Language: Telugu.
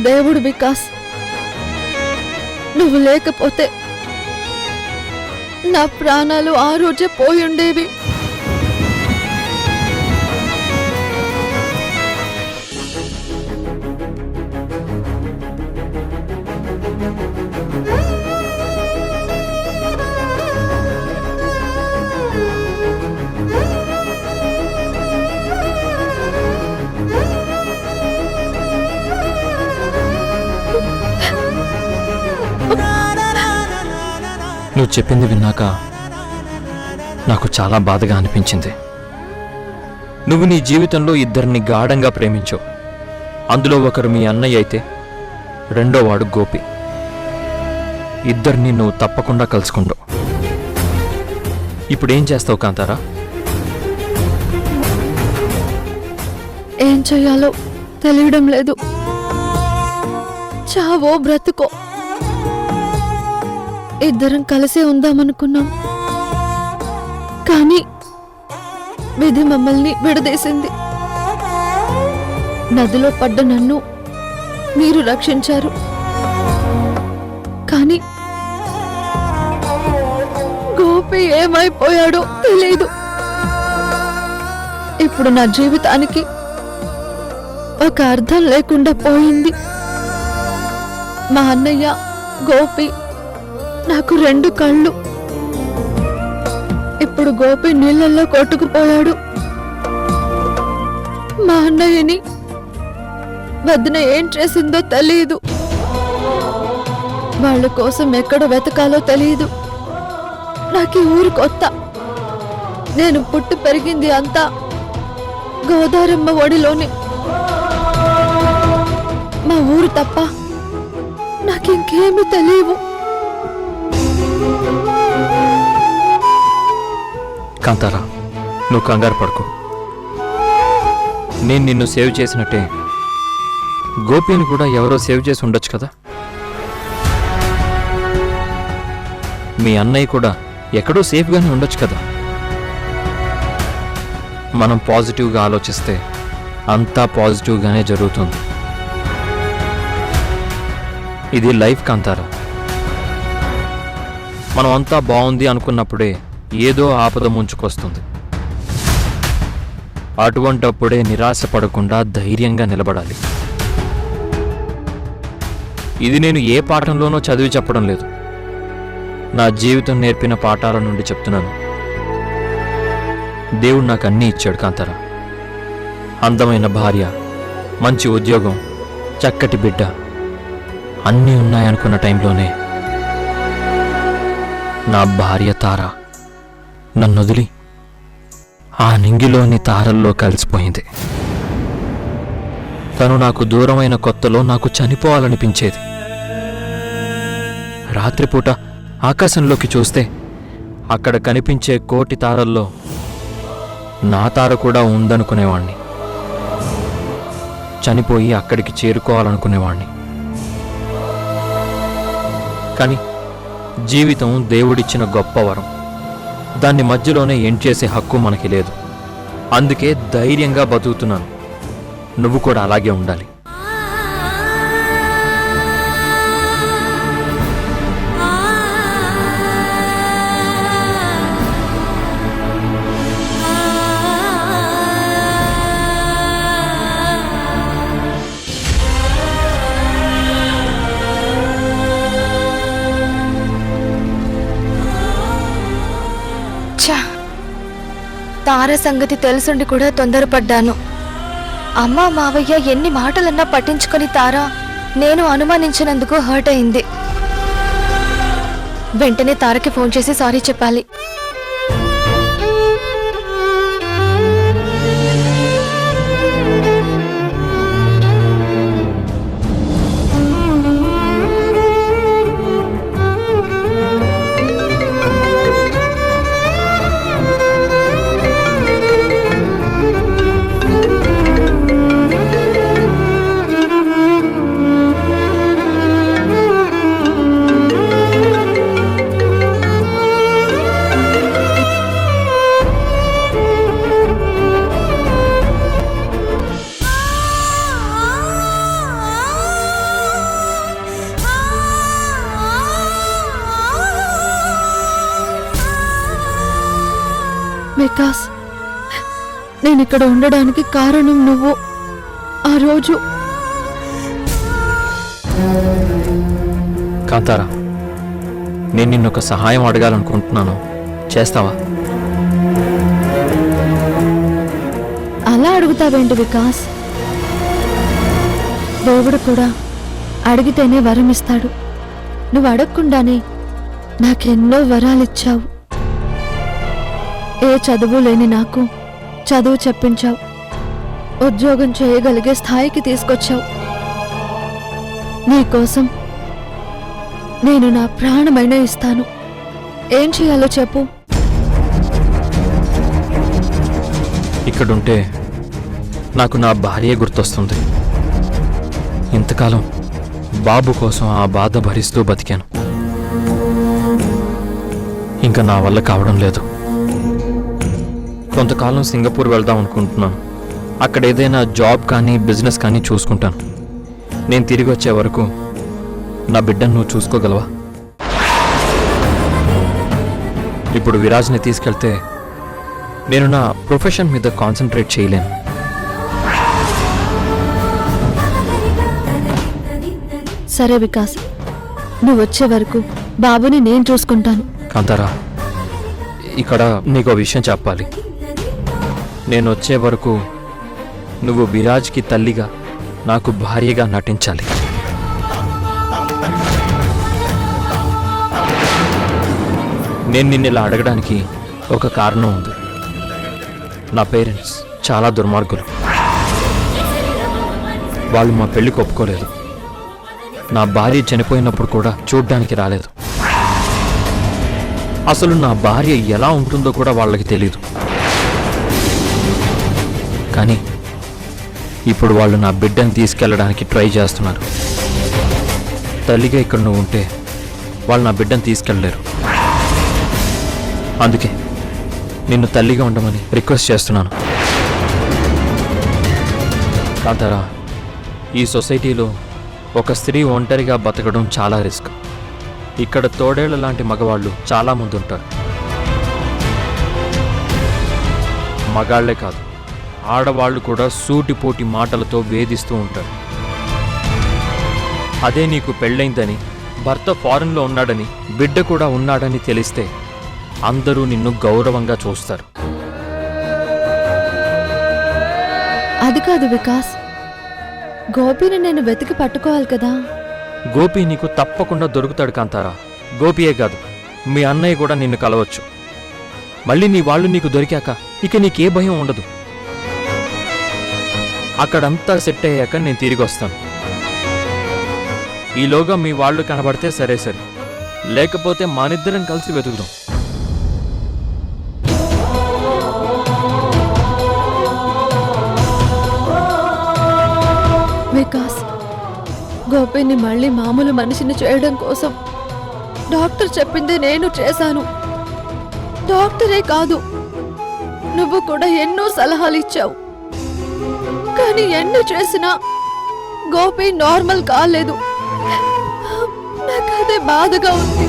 దేవుడు వికాస్. నువ్వు లేకపోతే నా ప్రాణాలు ఆ రోజే పోయుండేవి. నువ్వు చెప్పింది విన్నాక నాకు చాలా బాధగా అనిపించింది. నువ్వు నీ జీవితంలో ఇద్దరిని గాఢంగా ప్రేమించావు. అందులో ఒకరు మీ అన్నయ్య అయితే రెండోవాడు గోపి. ఇద్దరిని నువ్వు తప్పకుండా కలుసుకుంటావు. ఇప్పుడేం చేస్తావు కాంతారా? ఏం చెయ్యాలో తెలియడం లేదు. చావో బ్రతుకో ఇద్దరం కలిసే ఉందామనుకున్నాం. కానీ విధి మమ్మల్ని విడదీసింది. నదిలో పడ్డ నన్ను మీరు రక్షించారు. కానీ గోపి ఏమైపోయాడో తెలీదు. ఇప్పుడు నా జీవితానికి ఒక అర్థం లేకుండా పోయింది. మా అన్నయ్య గోపి నాకు రెండు కళ్ళు. ఇప్పుడు గోపి నీళ్ళల్లో కొట్టుకుపోయాడు. మా అన్నయ్యని వదిన ఏం చేసిందో తెలియదు. వాళ్ళ కోసం ఎక్కడ వెతకాలో తెలియదు. నాకు ఈ ఊరు కొత్త. నేను పుట్టి పెరిగింది అంతా గోదారమ్మ ఒడిలోని. మా ఊరు తప్ప నాకింకేమీ తెలియవు. కాంతారా, నువ్వు కంగారు పడుకో. నేను నిన్ను సేవ్ చేసినట్టే గోపిని కూడా ఎవరో సేవ్ చేసి ఉండొచ్చు కదా. మీ అన్నయ్య కూడా ఎక్కడో సేఫ్గానే ఉండొచ్చు కదా. మనం పాజిటివ్గా ఆలోచిస్తే అంతా పాజిటివ్గానే జరుగుతుంది. ఇది లైఫ్ కాంతారా. మనం అంతా బాగుంది అనుకున్నప్పుడే ఏదో ఆపద ముంచుకొస్తుంది. అటువంటప్పుడే నిరాశపడకుండా ధైర్యంగా నిలబడాలి. ఇది నేను ఏ పాఠంలోనో చదివి చెప్పడం లేదు. నా జీవితం నేర్పిన పాఠాల నుండి చెప్తున్నాను. దేవుడు నాకు అన్నీ ఇచ్చాడు కాంతారా. అందమైన భార్య, మంచి ఉద్యోగం, చక్కటి బిడ్డ అన్నీ ఉన్నాయనుకున్న టైంలోనే నా భార్య తార నన్నొదిలి ఆ నింగిలోని తారల్లో కలిసిపోయింది. తను నాకు దూరమైన కొత్తలో నాకు చనిపోవాలనిపించేది. రాత్రిపూట ఆకాశంలోకి చూస్తే అక్కడ కనిపించే కోటి తారల్లో నా తార కూడా ఉందనుకునేవాణ్ణి. చనిపోయి అక్కడికి చేరుకోవాలనుకునేవాణ్ణి. కానీ జీవితం దేవుడిచ్చిన గొప్ప వరం. దాన్ని మధ్యలోనే ఎండ్ చేసే హక్కు మనకి లేదు. అందుకే ధైర్యంగా బతుకుతున్నాను. నువ్వు కూడా అలాగే ఉండాలి. తార సంగతి తెలుసుండి కూడా తొందరపడ్డాను. అమ్మ మావయ్య ఎన్ని మాటలన్నా పట్టించుకొని తార నేను అనుమానించినందుకు హర్ట్ అయింది. వెంటనే తారకి ఫోన్ చేసి సారీ చెప్పాలి. వికాస్, నేను ఇక్కడ ఉండడానికి కారణం నువ్వు. ఆ రోజు కాంతారా, నేను నిన్నొక సహాయం అడగాలనుకుంటున్నాను, చేస్తావా? అలా అడుగుతావేంటి వికాస్? దేవుడు కూడా అడిగితేనే వరం ఇస్తాడు. నువ్వు అడగకుండానే నాకెన్నో వరాలిచ్చావు. ఏ చదువు లేని నాకు చదువు చెప్పించావు. ఉద్యోగం చేయగలిగే స్థాయికి తీసుకొచ్చావు. నీకోసం నేను నా ప్రాణమైనా ఇస్తాను. ఏం చేయాలో చెప్పు. ఇక్కడుంటే నాకు నా భార్య గుర్తొస్తుంది. ఇంతకాలం బాబు కోసం ఆ బాధ భరిస్తూ బతికాను. ఇంకా నా వల్ల కావడం లేదు. కొంతకాలం సింగపూర్ వెళ్దాం అనుకుంటున్నాను. అక్కడ ఏదైనా జాబ్ కానీ బిజినెస్ కానీ చూసుకుంటాను. నేను తిరిగి వచ్చే వరకు నా బిడ్డను నువ్వు చూసుకోగలవా? ఇప్పుడు విరాజ్ని తీసుకెళ్తే నేను నా ప్రొఫెషన్ మీద కాన్సన్ట్రేట్ చేయలేను. సరే వికాస్, నువ్వు వచ్చే వరకు బాబుని నేను చూసుకుంటాను. కాంతారా, ఇక్కడ నీకు విషయం చెప్పాలి. నేను వచ్చే వరకు నువ్వు విరాజ్కి తల్లిగా, నాకు భార్యగా నటించాలి. నేను నిన్ను ఇలా అడగడానికి ఒక కారణం ఉంది. నా పేరెంట్స్ చాలా దుర్మార్గులు. వాళ్ళు మా పెళ్లికి ఒప్పుకోలేదు. నా భార్య చనిపోయినప్పుడు కూడా చూడ్డానికి రాలేదు. అసలు నా భార్య ఎలా ఉంటుందో కూడా వాళ్ళకి తెలీదు. కానీ ఇప్పుడు వాళ్ళు నా బిడ్డను తీసుకెళ్ళడానికి ట్రై చేస్తున్నారు. తల్లిగా ఇక్కడ నువ్వు ఉంటే వాళ్ళు నా బిడ్డను తీసుకెళ్ళలేరు. అందుకే నిన్ను తల్లిగా ఉండమని రిక్వెస్ట్ చేస్తున్నాను. కాంతారా, ఈ సొసైటీలో ఒక స్త్రీ ఒంటరిగా బతకడం చాలా రిస్క్. ఇక్కడ తోడేళ్ల లాంటి మగవాళ్ళు చాలామంది ఉంటారు. మగాళ్లే కాదు, ఆడవాళ్ళు కూడా సూటిపోటి మాటలతో వేధిస్తూ ఉంటారు. అదే నీకు పెళ్ళైందని, భర్త ఫారెన్లో ఉన్నాడని, బిడ్డ కూడా ఉన్నాడని తెలిస్తే అందరూ నిన్ను గౌరవంగా చూస్తారు. అది కాదు వికాస్, గోపిని నేను వెతికి పట్టుకోవాలి కదా. గోపి నీకు తప్పకుండా దొరుకుతాడు కాంతారా. గోపియే కాదు, మీ అన్నయ్య కూడా నిన్ను కలవచ్చు. మళ్ళీ నీ వాళ్ళు నీకు దొరికాక ఇక నీకే భయం ఉండదు. అక్కడంతా సెట్ అయ్యాక నేను తిరిగి వస్తాను. ఈలోగా మీ వాళ్ళు కనబడితే సరే సరే, లేకపోతే మానిద్దరం కలిసి వెతుకుదాం. వికాస్, గోపిని మళ్ళీ మామూలు మనిషిని చేయడం కోసం డాక్టర్ చెప్పింది నేను చేశాను. డాక్టరే కాదు, నువ్వు కూడా ఎన్నో సలహాలు ఇచ్చావు. కానీ ఎన్ని చేసినా గోపి నార్మల్ కాలేదు. నాకు అదే బాధగా ఉంది.